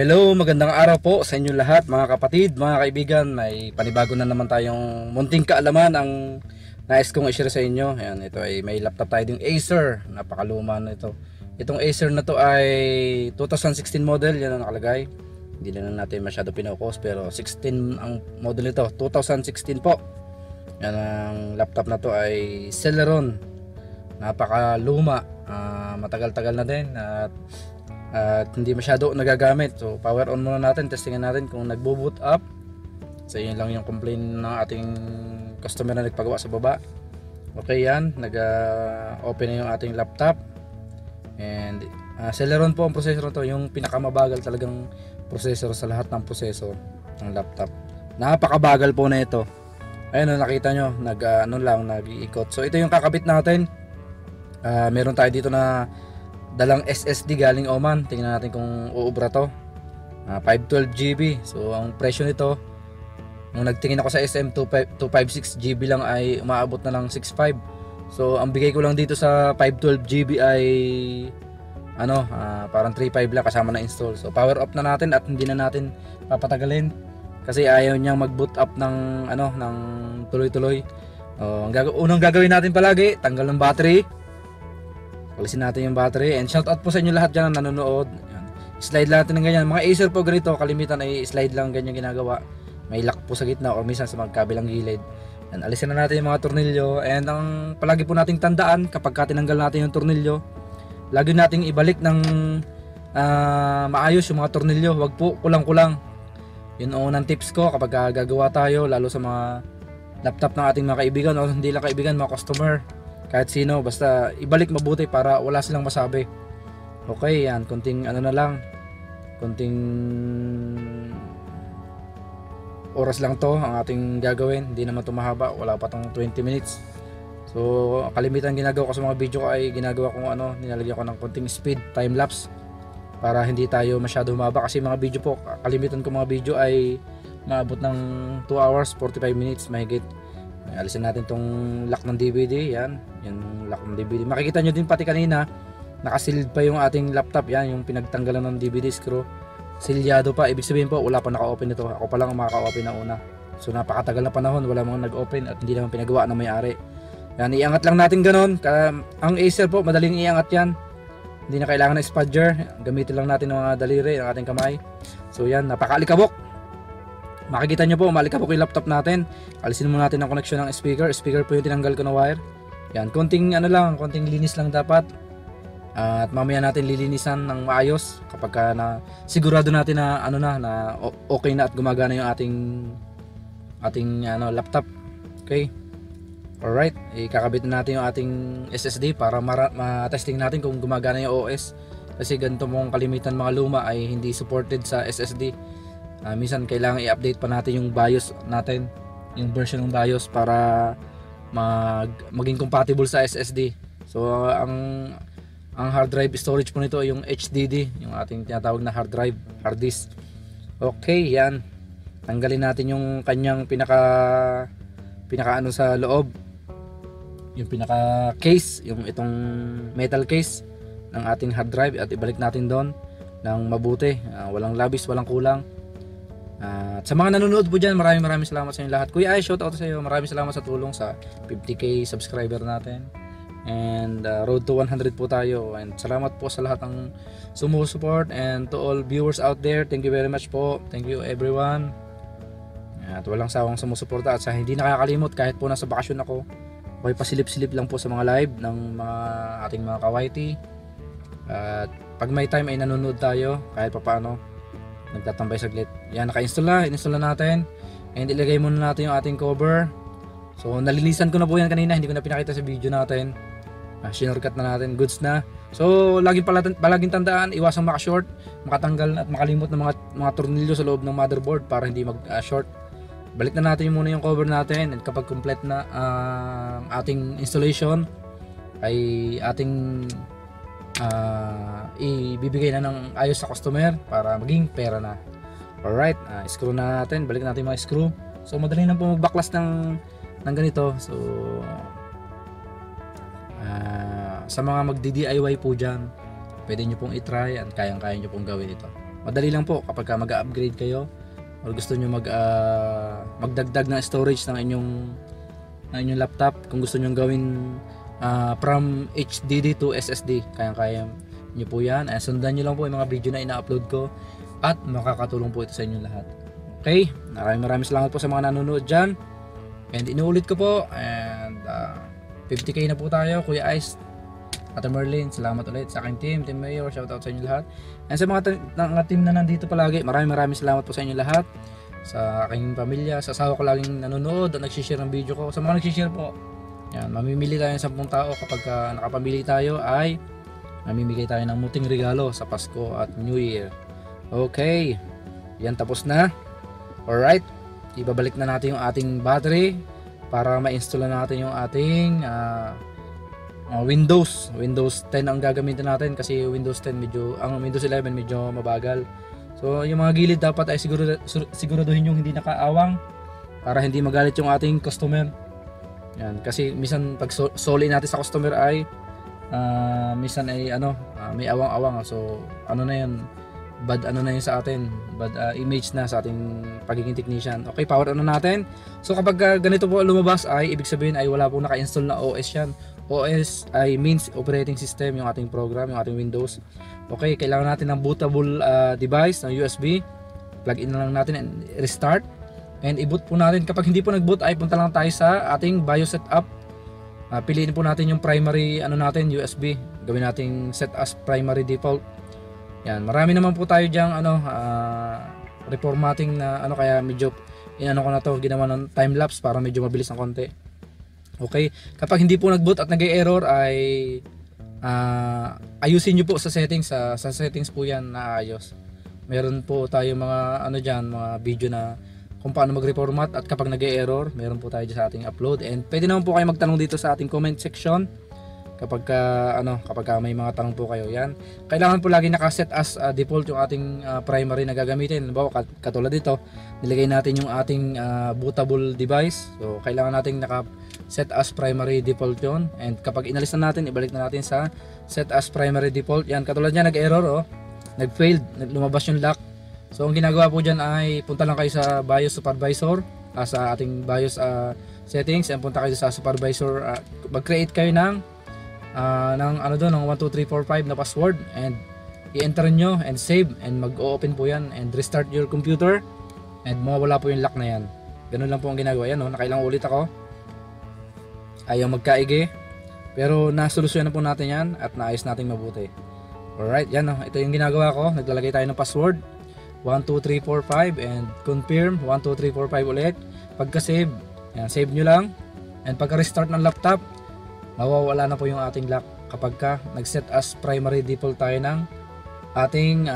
Hello, magandang araw po sa inyo lahat mga kapatid, mga kaibigan. May panibago na naman tayong munting kaalaman ang nais kong i-share sa inyo. Ayan, ito ay may laptop tayo ding Acer, napakaluma na ito. Itong Acer na to ay 2016 model, yan ang nakalagay. Hindi na natin masyado pinokos pero 16 ang model nito, 2016 po. Yan, ang laptop na to ay Celeron. Napakaluma, matagal-tagal na din at hindi masyado nagagamit. So power on muna natin, testingin natin kung nagbo-boot up. So yun lang yung complaint ng ating customer na nagpagawa sa baba. Okay, yan, nag-open na yung ating laptop. And Celeron po ang processor to, yung pinakamabagal talagang processor sa lahat ng processor ng laptop. Napakabagal po na ito. Ayun, nakita nyo, nag-iikot. So ito yung kakabit natin. Meron tayo dito na dalang SSD galing Oman. Tingnan natin kung uubra to. 512GB. So ang presyo nito, nung nagtingin ako sa SM, 256GB lang ay umaabot na lang 6.5. So ang bigay ko lang dito sa 512GB ay parang 3.5 lang kasama na install. So power off na natin at hindi na natin papatagalin kasi ayaw niyang mag-boot up ng ng tuloy-tuloy. Unang gagawin natin palagi, tanggal ng battery. Alisin natin yung battery, and shout out po sa inyo lahat dyan na nanonood. Yan. Slide lang natin ng ganyan. Mga Acer po ganito, kalimitan ay slide lang ganyan ginagawa. May lock po sa gitna o minsan sa magkabilang gilid. Yan. Alisin na natin yung mga tornilyo, and ang palagi po nating tandaan kapag tinanggal natin yung tornilyo, lagi nating ibalik ng maayos yung mga tornilyo. Wag po kulang-kulang. Yun ang unang tips ko kapag gagawa tayo, lalo sa mga laptop ng ating mga kaibigan o hindi lang kaibigan, mga customer. Kahit sino, basta ibalik mabuti para wala silang masabi. Okay, yan, konting konting oras lang to ang ating gagawin. Hindi naman to mahaba, wala pa tong 20 minutes. So kalimitan ginagawa ko sa mga video ko ay ginagawa kong nilalagyan ko ng konting speed, time lapse, para hindi tayo masyado humaba. Kasi mga video po, kalimitan ko mga video ay maabot ng 2 hours 45 minutes mahigit. Alisin natin tong lock ng DVD. Yan yung lock ng DVD. Makikita nyo din pati kanina nakasealed pa yung ating laptop. Yan yung pinagtanggalan ng DVD screw, silyado pa. Ibig sabihin po wala pa naka-open ito. Ako pa lang ang makaka-open na una. So napakatagal na panahon wala mga nag-open at hindi naman pinagawa na may-ari. Yan, iangat lang natin ganon. Ang Acer po madaling iangat yan. Hindi na kailangan ng spudger. Gamitin lang natin ng mga daliri ng ating kamay. So yan, napakaalikabok. Makikita nyo po, malikabok yung laptop natin. Alisin muna natin ang connection ng speaker. Speaker po yung tinanggal ko na wire. Yan, konting konting linis lang dapat. At mamaya natin lilinisan ng maayos kapag sigurado natin na na okay na at gumagana yung ating laptop. Okay? Alright, ikakabit na natin yung ating SSD para ma-testing natin kung gumagana yung OS. Kasi ganito mong kalimitan mga luma ay hindi supported sa SSD. Minsan kailangan i-update pa natin yung BIOS natin, yung version ng BIOS para maging compatible sa SSD. So ang hard drive storage po nito yung HDD, yung ating tinatawag na hard disk. Okay, yan. Tanggalin natin yung kanyang pinaka sa loob. Yung pinaka case, yung itong metal case ng ating hard drive, at ibalik natin doon ng mabuti, walang labis, walang kulang. At sa mga nanonood po dyan, maraming salamat sa inyo lahat. Kuya ay shout out sa iyo, maraming salamat sa tulong sa 50k subscriber natin. And road to 100 po tayo. And salamat po sa lahat ng sumusuport, and to all viewers out there, thank you very much po. Thank you everyone. At walang sawang sumusuporta, at sa hindi nakakalimot kahit po nasa bakasyon ako, okay, pasilip-silip lang po sa mga live ng ating mga kawaiti. At pag may time ay nanonood tayo kahit papaano, nagtatambay saglit. Yan, naka-install na natin. And ilagay muna natin yung ating cover. So nalinisan ko na po yan kanina, hindi ko na pinakita sa video natin. Shortcut na natin, goods na. So palaging tandaan, iwasang maka-short, makatanggal at makalimot ng mga tornilyo sa loob ng motherboard para hindi mag-short. Balik na natin muna yung cover natin, and kapag complete na ang ating installation ay ating ibibigay na ng ayos sa customer para maging pera na. Alright, screw na natin, balik natin yung mga screw. So madali na po magbaklas ng ganito. So sa mga magdi-DIY po dyan, pwede nyo pong i-try at kayang-kaya nyo pong gawin ito. Madali lang po kapag mag-upgrade kayo or gusto nyo magdagdag ng storage ng inyong laptop. Kung gusto nyo gawin from HDD to SSD, kaya nyo po yan. Sundan nyo lang po yung mga video na ina-upload ko at makakatulong po ito sa inyong lahat. Okay, maraming salamat po sa mga nanonood dyan. And inuulit ko po, and 50k na po tayo, Kuya Ice, Ate Merlin, salamat ulit sa aking Team Mayor, shoutout sa inyo lahat. And sa mga team na nandito palagi, maraming salamat po sa inyo lahat. Sa aking pamilya, sa asawa ko laging nanonood at nagsishare ng video ko. Sa mga nagsishare po, yan, mamimili tayo ng 10 tao. Kapag nakapamili tayo ay mamimigay tayo ng muting regalo sa Pasko at New Year. Okay, yan, tapos na. Alright, ibabalik na natin yung ating battery para ma-install na natin yung ating Windows 10 ang gagamitin natin kasi Windows 10 ang Windows 11 medyo mabagal. So yung mga gilid dapat ay siguraduhin yung hindi nakaawang para hindi magalit yung ating customer. Yan, kasi minsan pag soli natin sa customer ay minsan ay may awang-awang. So na yan, bad na yun sa atin, bad image na sa ating pagiging technician. Okay, power natin. So kapag ganito po lumabas ay ibig sabihin ay wala pong naka-install na OS yan. OS ay means operating system, yung ating program, yung ating Windows. Okay, kailangan natin ng bootable device ng USB. Plug in na lang natin and restart. And i-boot po natin. Kapag hindi po nag-boot ay punta lang tayo sa ating BIOS setup. Piliin po natin yung primary natin, USB. Gawin nating set as primary default. Yan, marami naman po tayo diyang reformatting na kaya medyo ko na to, ginawa ng time lapse para medyo mabilis ng konti. Okay, kapag hindi po nag-boot at nag-error ay ayusin nyo po sa settings. Sa settings po yan naayos. Meron po tayo mga mga video na kung paano mag-reformat at kapag nag-error, meron po tayo sa ating upload. And pwede naman po kayo magtanong dito sa ating comment section kapag may mga tanong po kayo. Yan, kailangan po lagi nakaset as default yung ating primary na gagamitin. Halimbawa, katulad dito, nilagay natin yung ating bootable device. So kailangan nating set as primary default yon. And kapag inalis na natin, ibalik na natin sa set as primary default. Yan, katulad niya, nag-error, nag-failed, lumabas yung lock. So ang ginagawa po dyan ay punta lang kayo sa BIOS supervisor, sa ating BIOS settings, and punta kayo sa supervisor, mag-create kayo ng 12345 na password and i-enter nyo and save, and mag-open po yan and restart your computer and mawawala po yung lock na yan. Ganun lang po ang ginagawa. Yan, nakailang ulit ako, ayaw magkaigi, pero nasolusyon na po natin yan at naayos natin mabuti. Alright, yan, ito yung ginagawa ko. Naglalagay tayo ng password 12345 and confirm 12345 ulit. Pagka-save, yan, save nyo lang, and pagka-restart ng laptop, mawawala na po yung ating lock kapag nag-set as primary default tayo ng ating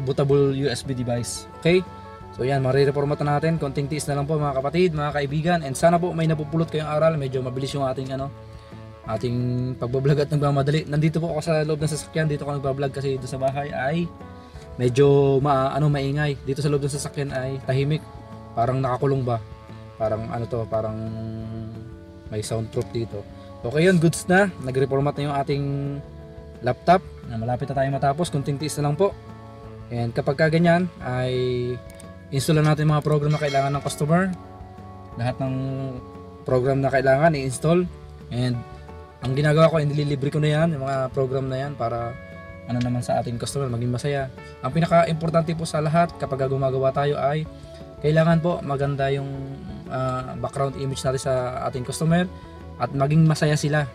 bootable USB device. Okay, so yan, marireformat na natin. Konting tiis na lang po mga kapatid, mga kaibigan, and sana po may napupulot kayong aral. Medyo mabilis yung ating pagbablog at nagmamadali. Nandito po ako sa loob ng sasakyan. Dito ako nagbablog kasi dito sa bahay ay medyo maingay. Dito sa loob ng sasakyan ay tahimik, parang nakakulong ba, parang parang may soundproof dito. Okay, yun, goods na. Nag-reformat na yung ating laptop. Malapit na tayo matapos, kunting tiis na lang po. And kapag ganyan ay install na natin mga program na kailangan ng customer. Lahat ng program na kailangan i-install. And ang ginagawa ko, nililibre ko na yan, yung mga program na yan, para naman sa ating customer maging masaya. Ang pinaka-importante po sa lahat kapag gumagawa tayo ay kailangan po maganda yung background image natin sa ating customer at maging masaya sila.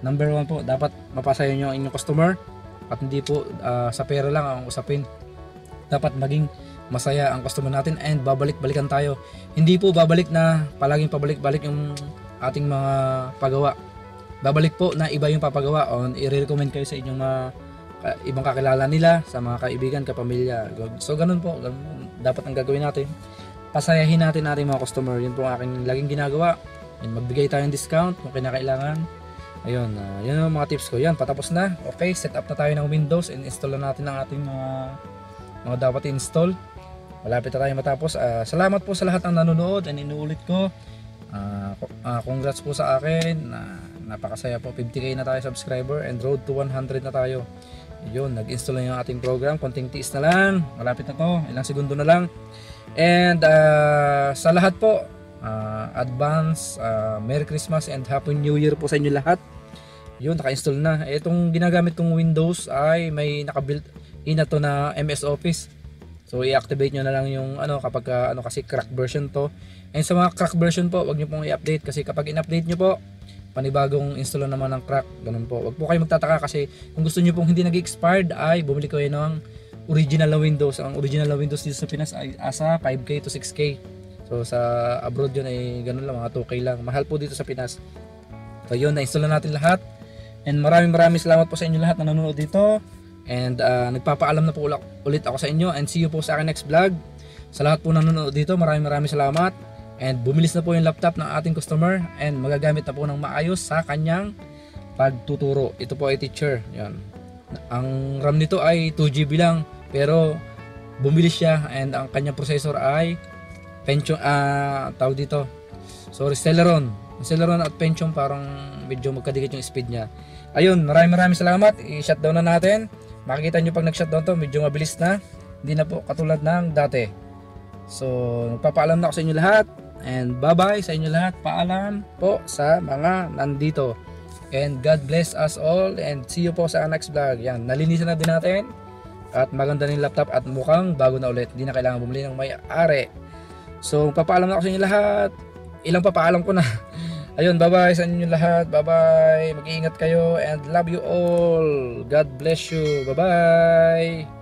Number 1 po, dapat mapasaya nyo ang inyong customer at hindi po sa pera lang ang usapin. Dapat maging masaya ang customer natin and babalik-balikan tayo. Hindi po babalik na palaging pabalik-balik yung ating mga pagawa. Babalik po na iba yung papagawa, o i-recommend kayo sa inyong ibang kakilala nila, sa mga kaibigan, kapamilya. So ganun po, dapat ang gagawin natin. Pasayahin natin ating mga customer. Yun po ang aking laging ginagawa. And magbigay tayo ng discount kung kinakailangan. Ayun, yun ang mga tips ko. Yan, patapos na. Okay, set up na tayo ng Windows and install na natin ang ating mga dapat i-install. Malapit na tayo matapos. Salamat po sa lahat ng nanonood, and inuulit ko, congrats po sa akin. Napakasaya po, 50k na tayo subscriber and road to 100 na tayo. Yun, nag-install na yung ating program. Konting tiis na lang. Malapit na to. Ilang segundo na lang. And sa lahat po, advance, Merry Christmas and Happy New Year po sa inyo lahat. Yun, naka-install na. Itong ginagamit kong Windows ay may naka-built in na to na MS Office. So i-activate nyo na lang yung kapag kasi crack version to. And sa mga crack version po, wag nyo pong i-update kasi kapag in-update nyo po, panibagong install na naman ng crack. Ganun po. Wag po kayo magtataka kasi kung gusto niyo pong hindi nag-expired ay bumili kayo ng original na Windows. Ang original na Windows dito sa Pinas ay asa 5K to 6K. So sa abroad yun ay ganun lang, mga 2K lang. Mahal po dito sa Pinas. So yun, na-install na natin lahat. And maraming salamat po sa inyo lahat na nanonood dito. And nagpapaalam na po ulit ako sa inyo. And see you po sa akin next vlog. Sa lahat po nanonood dito, maraming salamat. And bumilis na po yung laptop ng ating customer and magagamit na po ng maayos sa kanyang pagtuturo. Ito po ay teacher. Yan. Ang RAM nito ay 2GB lang pero bumilis siya and ang kanyang processor ay Pentium, tawag dito. Sorry, Celeron at Pentium, parang medyo magkadikit yung speed niya. Ayun, maraming salamat. I-shutdown na natin. Makikita nyo pag nag-shutdown to, medyo mabilis na. Hindi na po katulad ng dati. So, nagpapaalam na ako sa inyo lahat. And bye-bye sa inyo lahat. Paalam po sa mga nandito. And God bless us all. And see you po sa next vlog. Yan, nalinisan na din natin. At maganda na yung laptop at mukhang bago na ulit. Hindi na kailangan bumili ng may-ari. So, papaalam na ako sa inyo lahat. Ilang papaalam ko na. Ayun, bye-bye sa inyo lahat. Bye-bye. Mag-iingat kayo and love you all. God bless you. Bye-bye.